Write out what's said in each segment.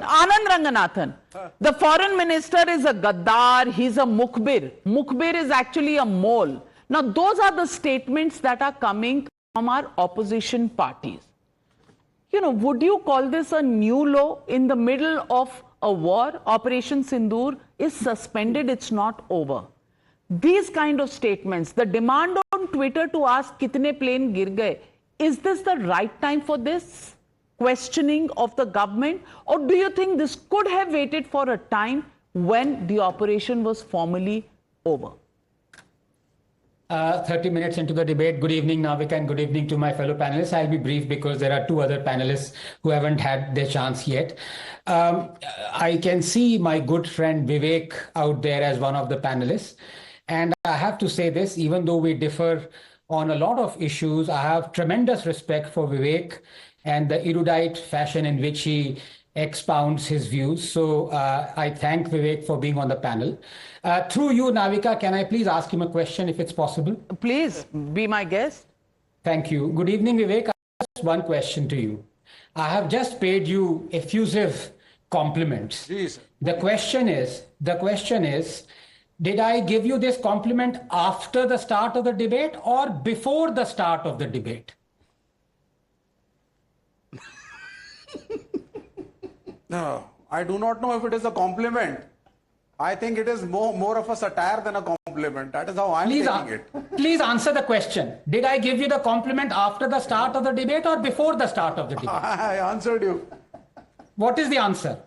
Anand Ranganathan, the foreign minister is a Gaddar, he's a Mukhbir. Mukhbir is actually a mole. Now, those are the statements that are coming from our opposition parties. You know, would you call this a new law in the middle of a war? Operation Sindoor is suspended, it's not over. These kind of statements, the demand on Twitter to ask kitne plane gir gaye, is this the right time for this questioning of the government? Or do you think this could have waited for a time when the operation was formally over? 30 minutes into the debate. Good evening, Navika, and good evening to my fellow panelists. I'll be brief because there are two other panelists who haven't had their chance yet. I can see my good friend Vivek out there as one of the panelists. And I have to say this, even though we differ on a lot of issues, I have tremendous respect for Vivek and the erudite fashion in which he expounds his views. So I thank Vivek for being on the panel. Through you, Navika, can I please ask him a question if it's possible? Please be my guest. Thank you. Good evening, Vivek. Just one question to you. I have just paid you effusive compliments. Jeez. The question is, did I give you this compliment after the start of the debate or before the start of the debate? No, I do not know if it is a compliment. I think it is more of a satire than a compliment. That is how I'm taking it. Please answer the question. Did I give you the compliment after the start of the debate or before the start of the debate? I answered you. What is the answer?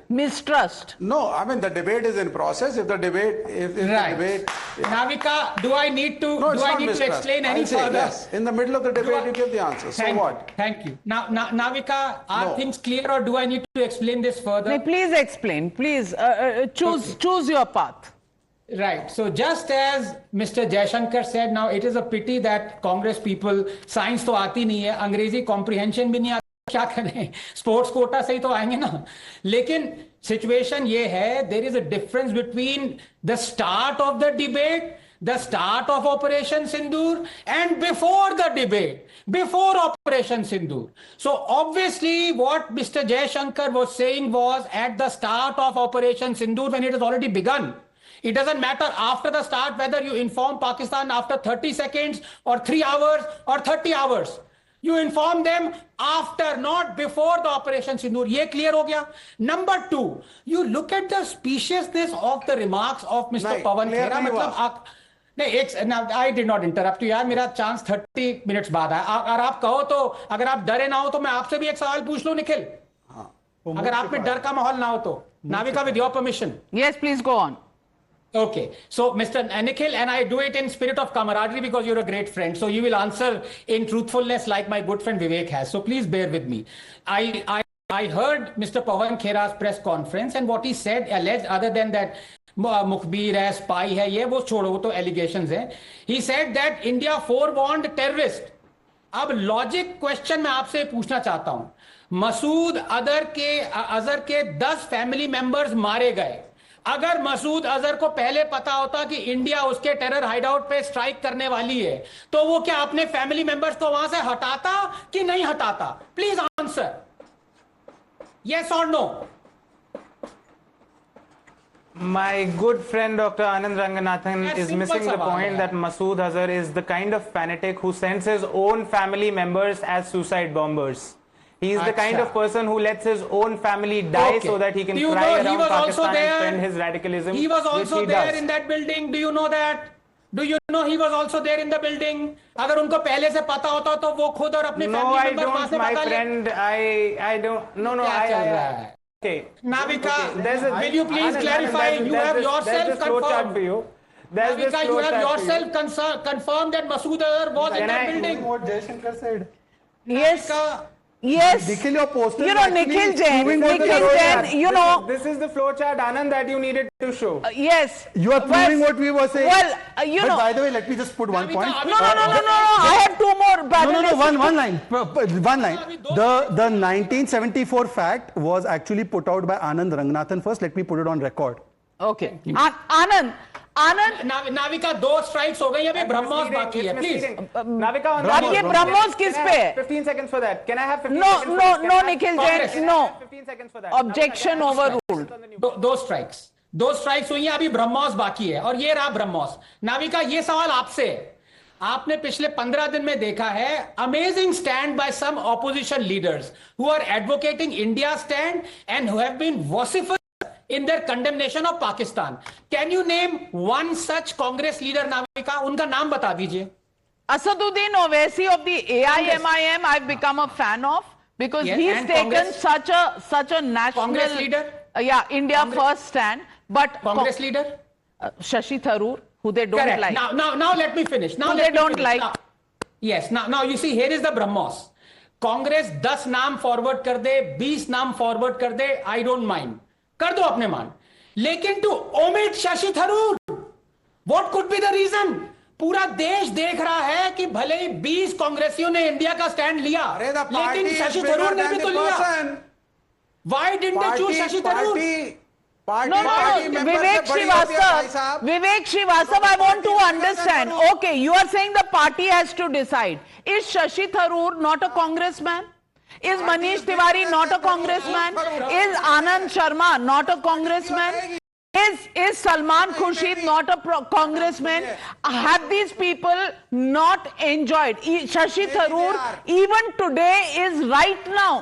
Mistrust. No, I mean the debate is in process. If the debate, Right. Navika, do I need to explain any further? Yes. In the middle of the debate, you give the answer. So what? Thank you. Now, Navika, are things clear or do I need to explain this further? Please explain. Please choose your path. Right. So just as Mr. Jaishankar said, now it is a pity that Congress people, science तो आती नहीं है, अंग्रेजी comprehension भी नहीं आती, क्या करें? Sports quota से ही तो आएंगे ना. लेकिन situation ये है, there is a difference between the start of the debate, the start of Operation Sindoor, and before the debate, before Operation Sindoor. So obviously what Mr. Jaishankar was saying was at the start of Operation Sindoor when it has already begun. It doesn't matter after the start whether you inform Pakistan after 30 seconds or 3 hours or 30 hours. You inform them after, not before the Operation Sindoor. Ye clear ho gaya? Number two, you look at the speciousness of the remarks of Mr. Pawan Khera. मतलब नहीं, I did not interrupt you यार, मेरा chance 30 minutes बाद है. अगर आप कहो तो, अगर आप डरे ना हो तो मैं आपसे भी एक सवाल पूछ लूं निखिल. अगर आप में डर का माहौल ना हो तो. Navika, with your permission. Yes, please go on. Okay, so Mr. Nikhil, and I do it in spirit of camaraderie because you're a great friend. So you will answer in truthfulness like my good friend Vivek has. So please bear with me. I heard Mr. Pawan Khera's press conference and what he said, alleged, other than that Mukhbir hai, spy hai, ye wo chodo, wo to allegations hai. He said that India forewarned terrorists. अब logic question मैं आपसे पूछना चाहता हूं. मसूद अजहर के 10 family members मारे गए. अगर मसूद अजहर को पहले पता होता कि इंडिया उसके टेरर हाइडआउट पे स्ट्राइक करने वाली है तो वो क्या अपने फैमिली मेंबर्स को वहां से हटाता कि नहीं हटाता? Please answer. यस और no? My good friend Dr. Anand Ranganathan is missing the point that Masood Azhar is the kind of fanatic who sends his own family members as suicide bombers. He is the kind of person who lets his own family die so that he can cry around Pakistan and spend his radicalism. He was also there in that building. Do you know that? Do you know he was also there in the building? अगर उनको पहले से पता होता तो वो खुद और अपने family members वहां से my friend. I don't. No. Okay. Navika, will you please clarify? You have yourself confirmed. Navika, you have yourself confirmed that Masood Azhar was in that building. What Jaishankar said. Yes. Yes. Nikhil, your poster. You know, Nikhil Jain, you know. This is the flowchart, Anand, that you needed to show. Yes. You are proving what we were saying. Well, you know. By the way, let me just put one point. No. I have two more. No. One line. The 1974 fact was actually put out by Anand Ranganathan first. Let me put it on record. Okay. Anand, Anand, Navika 2 strikes हो गई, अभी ब्रह्मोस बाकी है, please. Navika, on अब ये ब्रह्मोस किस पे है? 15 seconds for that. Can I have 15 No, seconds for no, that? Can no, I have- Nikhil Congress. Jain, no. 15 seconds for that. Objection overruled. दो स्ट्राइक्स हुई हैं, अभी ब्रह्मोस बाकी है, और ये रहा ब्रह्मोस। नाविका, ये सवाल आपसे है। आपने पिछले 15 दिन में देखा है amazing stand by some opposition leaders who are advocating India stand and who have been vociferous in their condemnation of Pakistan. Can you name one such Congress leader, Navika? उनका नाम बता दीजिए। Asaduddin Owaisi of the AIMIM, I've become a fan of because Yes, he's and taken Congress? such a national Congress leader? Yeah, India Congress? first stand. But Congress leader? Shashi Tharoor, who they don't Correct. like. Now let me finish. Now Who let they me don't finish. like. Yes. Now you see, here is the Brahmos. Congress 10 नाम forward कर दे, 20 नाम forward कर दे, I don't mind, कर दो अपने मान, लेकिन to omit Shashi Tharoor, what could be the reason? पूरा देश देख रहा है कि भले ही 20 कांग्रेसियों ने इंडिया का स्टैंड लिया, अरे द पार्टी लेकिन इज शशि बिगर थरूर ने देन भी द तो लिया। Person. Why didn't they choose Shashi Tharoor? No, Vivek Srivastava, I want to understand. Okay, you are saying the party has to decide. Is Shashi Tharoor not a congressman? Is Manish Tiwari not a congressman? Is Anand Sharma not a congressman? Is Salman Khurshid not a congressman? Have these people not enjoyed? Shashi Tharoor even today is right now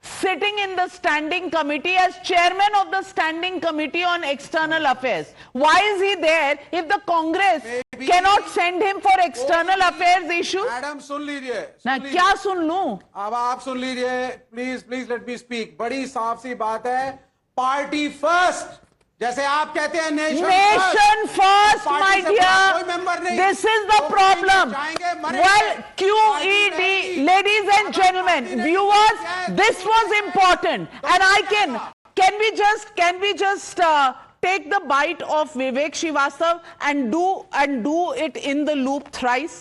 sitting in the standing committee as chairman of the standing committee on external affairs. Why is he there if the Congress cannot send him for external affairs issue? Madam सुन लीजिए, ना क्या सुन लूं? अब आप सुन लीजिए, please let me speak. बड़ी साफ सी बात है, पार्टी फर्स्ट, जैसे आप कहते हैं Nation first, my dear. This is the problem. Well, QED, ladies and gentlemen, viewers, this was important, and can we just take the bite of Vivek Srivastava and do it in the loop thrice?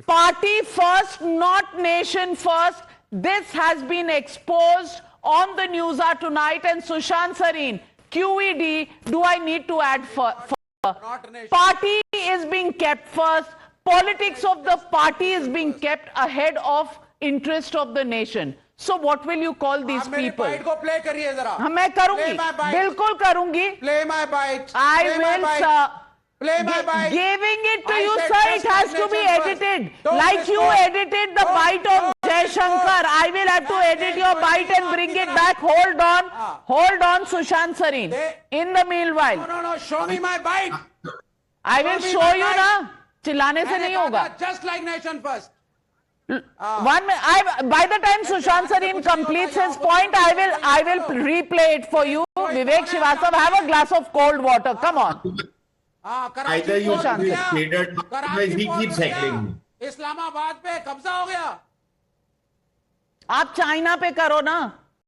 Party first, not nation first. This has been exposed on the Newshour tonight, and Sushant Sareen, QED, do I need to add party is being kept first, politics of the party is being kept ahead of interest of the nation. So what will you call these people? Bite को play करिए जरा। हाँ, मैं करूंगी, Play my bite. बिल्कुल करूंगी। Play my bite. I Play my will, bite. sir. Play my bite. Giving it to I you, said sir, first it has to be nation first. edited. Don't Like you respond. edited the Don't- bite of don't Jaishankar. respond. I will have to edit your bite and bring it back. Hold on, Sushant Sareen. In the meanwhile, No, show me my bite. I will me show my you bite. ना, चिल्लाने से नहीं होगा. Just like nation first. By the time Sushant Sareen completes his point, I will replay it for you. Vivek Srivastava, have a glass of cold water. Come on. Either you Sushant. be stated, otherwise he keeps heckling. Islamabad पे कब्जा हो गया। आप China पे करो ना.